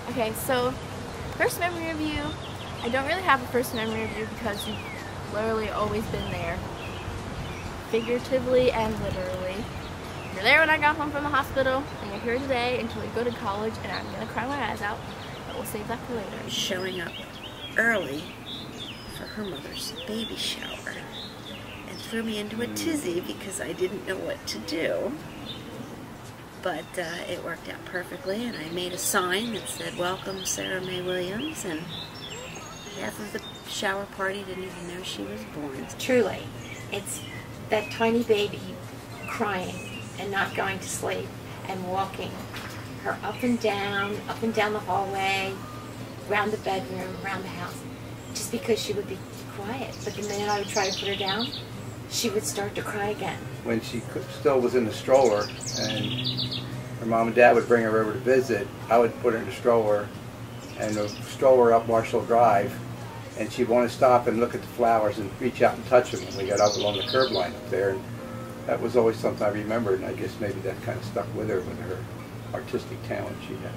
Okay, so first memory of you, I don't really have a first memory of you because you've literally always been there. Figuratively and literally. You're there when I got home from the hospital, and you're here today until you go to college, and I'm gonna cry my eyes out, but we'll save that for later. Showing up early for her mother's baby shower and threw me into a tizzy because I didn't know what to do. But it worked out perfectly, and I made a sign that said, "Welcome, Sarah Mae Williams," and half of the shower party didn't even know she was born. Truly, it's that tiny baby crying and not going to sleep and walking her up and down the hallway, around the bedroom, around the house, just because she would be quiet. But the minute I would try to put her down, she would start to cry again. When she still was in the stroller and her mom and dad would bring her over to visit, I would put her in the stroller and the stroller up Marshall Drive, and she'd want to stop and look at the flowers and reach out and touch them when we got out along the curb line up there. And that was always something I remembered, and I guess maybe that kind of stuck with her artistic talent she has.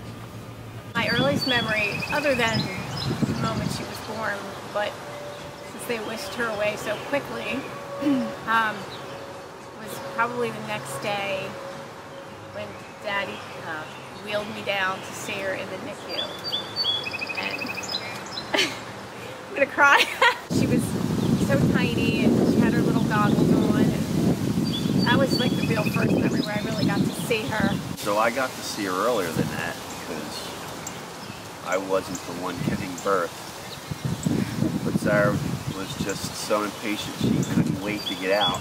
My earliest memory, other than the moment she was born, but since they whisked her away so quickly, was probably the next day when Daddy wheeled me down to see her in the NICU. And I'm gonna cry. She was so tiny and she had her little goggles on, and that was like the real first memory where I really got to see her. So I got to see her earlier than that because I wasn't the one giving birth. But Sarah was just so impatient she couldn't wait to get out.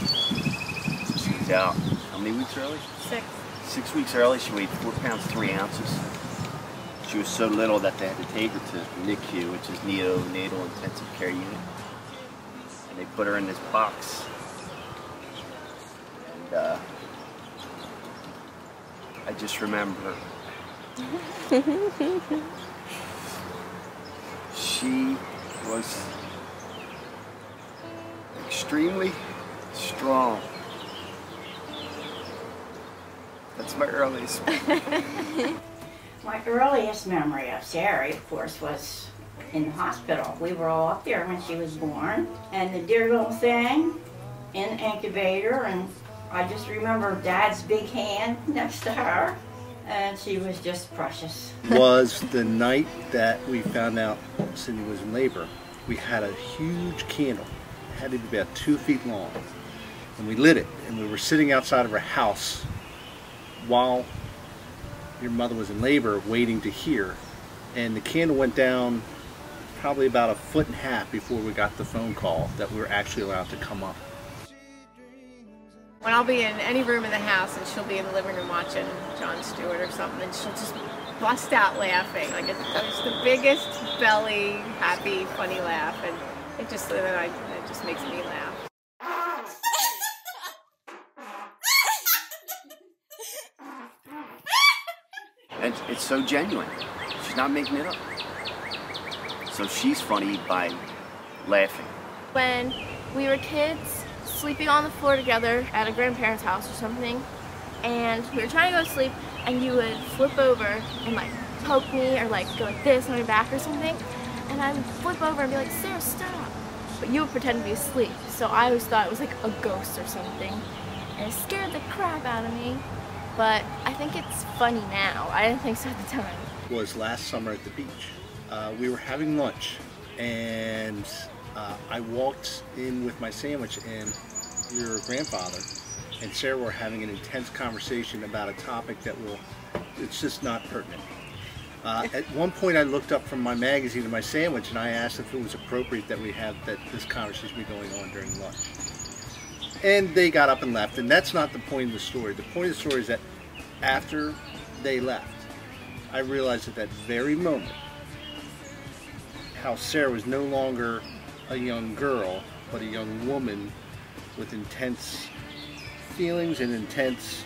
She was out how many weeks early? 6. 6 weeks early. She weighed 4 pounds 3 ounces. She was so little that they had to take her to NICU, which is neonatal intensive care unit. And they put her in this box. And I just remember she was extremely strong. That's my earliest. My earliest memory of Sarah, of course, was in the hospital. We were all up there when she was born, and the dear little thing in the incubator, and I just remember Dad's big hand next to her, and she was just precious. Was the night that we found out Cindy was in labor. We had a huge candle. It had to be about 2 feet long, and we lit it, and we were sitting outside of her house while your mother was in labor waiting to hear, and the candle went down probably about 1.5 feet before we got the phone call that we were actually allowed to come up. When I'll be in any room in the house and she'll be in the living room watching Jon Stewart or something, and she'll just bust out laughing. Like it's the biggest belly, happy, funny laugh, and it just makes me laugh. And it's so genuine. She's not making it up. So she's funny by laughing. When we were kids, sleeping on the floor together at a grandparent's house or something, and we were trying to go to sleep, and you would flip over and like poke me or like go like this on your back or something, and I would flip over and be like, "Sarah, stop!" But you would pretend to be asleep, so I always thought it was like a ghost or something, and it scared the crap out of me. But I think it's funny now. I didn't think so at the time. It was last summer at the beach. We were having lunch, and I walked in with my sandwich, and your grandfather and Sarah were having an intense conversation about a topic that it's just not pertinent. At one point I looked up from my magazine to my sandwich, and I asked if it was appropriate that this conversation be going on during lunch. And they got up and left, and that's not the point of the story. The point of the story is that after they left, I realized at that very moment how Sarah was no longer a young girl, but a young woman with intense feelings and intense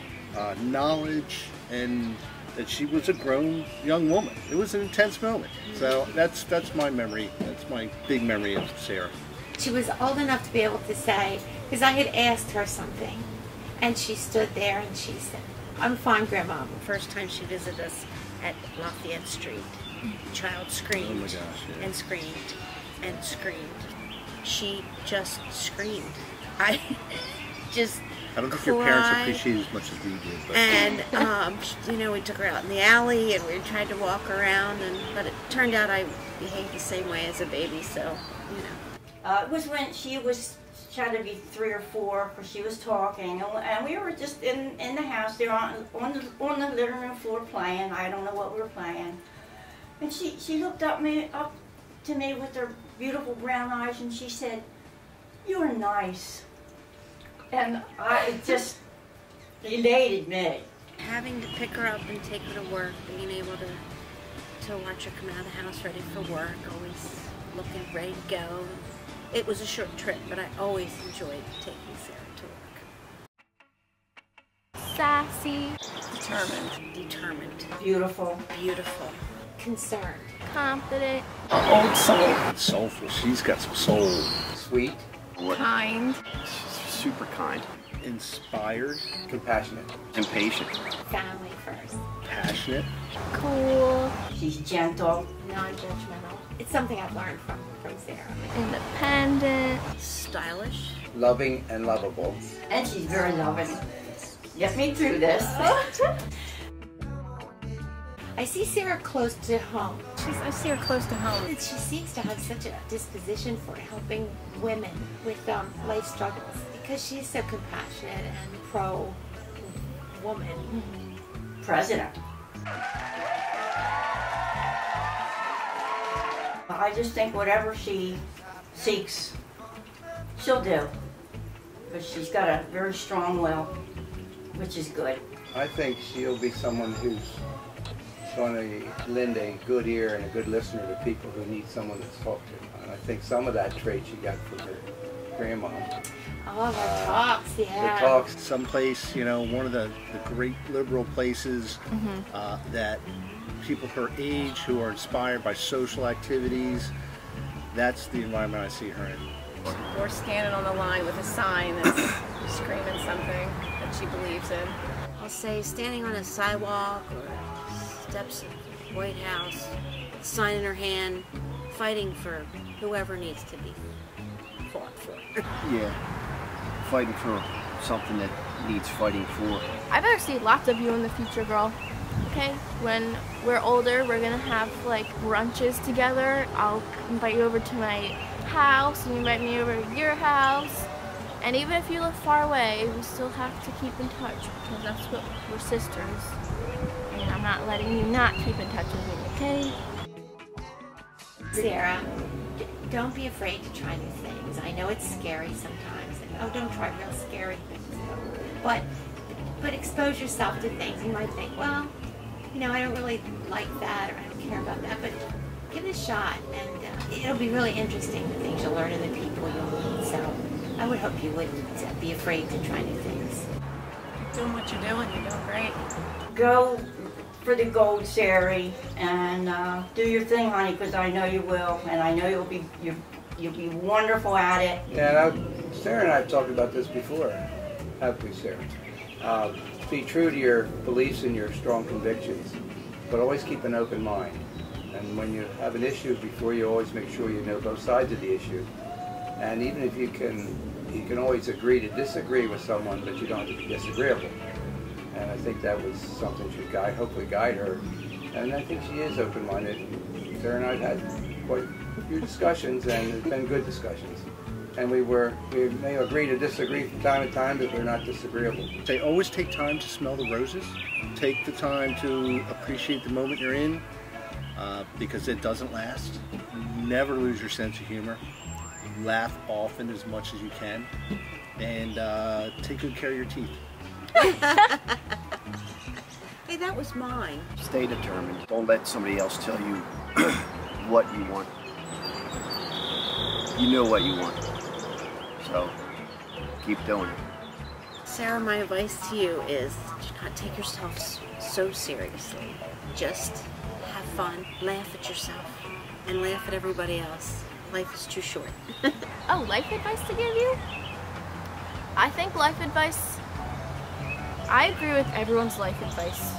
knowledge, and that she was a grown young woman. It was an intense moment. So that's my memory. That's my big memory of Sarah. She was old enough to be able to say, because I had asked her something, and she stood there and she said, I'm fine, Grandma. First time she visited us at Lafayette Street, child screamed Oh my gosh, yeah. and screamed and screamed. She just screamed. I just I don't think your parents cried. appreciate it as much as we did. But And you know, we took her out in the alley and we tried to walk around, but it turned out I behaved the same way as a baby, so you know. It was when she had to be 3 or 4, because she was talking, and we were just in the house there on the living room floor playing. I don't know what we were playing, and she looked up to me with her beautiful brown eyes, and she said, "You're nice," and it just elated me. Having to pick her up and take her to work, being able to watch her come out of the house ready for work, always looking ready to go. It was a short trip, but I always enjoyed taking Sarah to work. Sassy, Determined, Beautiful. beautiful. Concerned. confident, soulful. She's got some soul. Sweet, kind, Super kind. Inspired, compassionate. Impatient. Family first. passionate. cool, She's gentle. Non-judgmental. It's something I've learned from Sarah. independent, Stylish. Loving and lovable. And she's very loving. Get me through this. I see Sarah close to home. I see her close to home. She seems to have such a disposition for helping women with life struggles because she's so compassionate and pro-woman. President. I just think whatever she seeks, she'll do. Because she's got a very strong will, which is good. I think she'll be someone who's going to lend a good ear and a good listener to people who need someone to talk to. And I think some of that trait she got from her grandma. Oh, her talks, yeah. The talks. Someplace, you know, one of the great liberal places that people her age who are inspired by social activities, that's the environment I see her in. Or standing on the line with a sign that's screaming something that she believes in. I'll say standing on a sidewalk or steps of the White House, sign in her hand, fighting for whoever needs to be fought for. Yeah. Fighting for something that needs fighting for. I better see lots of you in the future, girl. Okay? When we're older, we're gonna have like brunches together. I'll invite you over to my house, and you invite me over to your house. And even if you live far away, we still have to keep in touch because that's what we're sisters. And I'm not letting you not keep in touch with me, okay? Sarah, don't be afraid to try new things. I know it's scary sometimes. Oh, don't try real scary things. But expose yourself to things. You might think, well, you know, I don't really like that or I don't care about that, but give it a shot and it'll be really interesting, the things you'll learn and the people you'll meet. So I would hope you wouldn't be afraid to try new things. Doing what you're doing great. Go for the gold, Sari, and do your thing, honey, because I know you will, and I know you'll be wonderful at it. Yeah, Sarah and I have talked about this before, haven't we, Sarah? Be true to your beliefs and your strong convictions, but always keep an open mind. And when you have an issue before you, always make sure you know both sides of the issue. And even if you can always agree to disagree with someone, but you don't have to be disagreeable. And I think that was something should hopefully guide her. And I think she is open-minded. Sarah and I have had quite a few discussions, and it's been good discussions. And we may agree to disagree from time to time, but we're not disagreeable. They always take time to smell the roses. Take the time to appreciate the moment you're in, because it doesn't last. Never lose your sense of humor. Laugh often as much as you can, and take good care of your teeth. Hey, that was mine. Stay determined. Don't let somebody else tell you what you want. You know what you want. So, keep doing it. Sarah, my advice to you is do not take yourself so seriously. Just have fun, laugh at yourself, and laugh at everybody else. Life is too short. Oh, life advice to give you? I think life advice I agree with everyone's life advice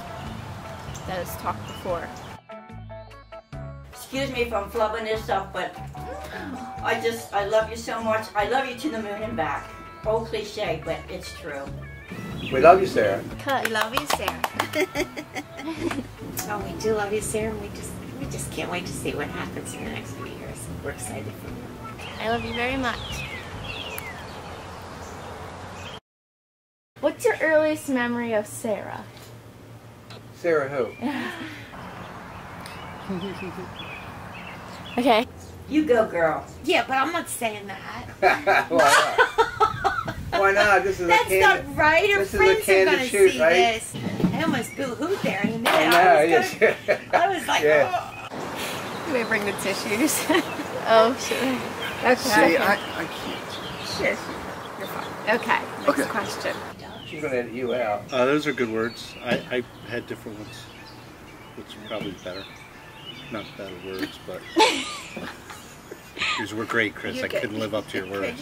that is talked before. Excuse me if I'm flubbing this up, but I love you so much. I love you to the moon and back. Old cliche, but it's true. We love you, Sarah. Cut. We love you, Sarah. Oh, we do love you, Sarah, and we just can't wait to see what happens in the next few years. We're excited for you. I love you very much. What's your earliest memory of Sarah? Sarah who? Okay. You go, girl. Yeah, but I'm not saying that. Why not? Why not? This is That's a candid, not right. Her this is a friends are candid going to shoot, see right? this. I almost boo-hooed there in a minute. I know, yes. I was like, Yeah. oh. You may bring the tissues. Oh, sure. Okay. See, I can't. Sure. You're fine. Okay. Next question. She's going to edit you out. Those are good words. I had different ones, which are probably better. Not better words, but yours were great, Chris. You're I good. couldn't live up to your words.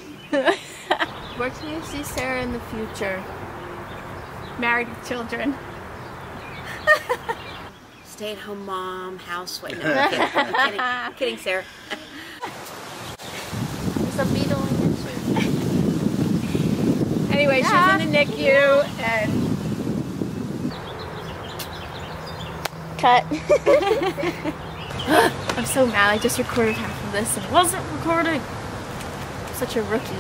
Where can you see Sarah in the future? Married with children. Stay-at-home mom, housewife. No, I'm kidding. I'm kidding. I'm kidding, Sarah. There's a beetle in your shoe. Anyway, Yeah. she's in the NICU and Cut. I'm so mad. I just recorded half of this and it wasn't recording. I'm such a rookie.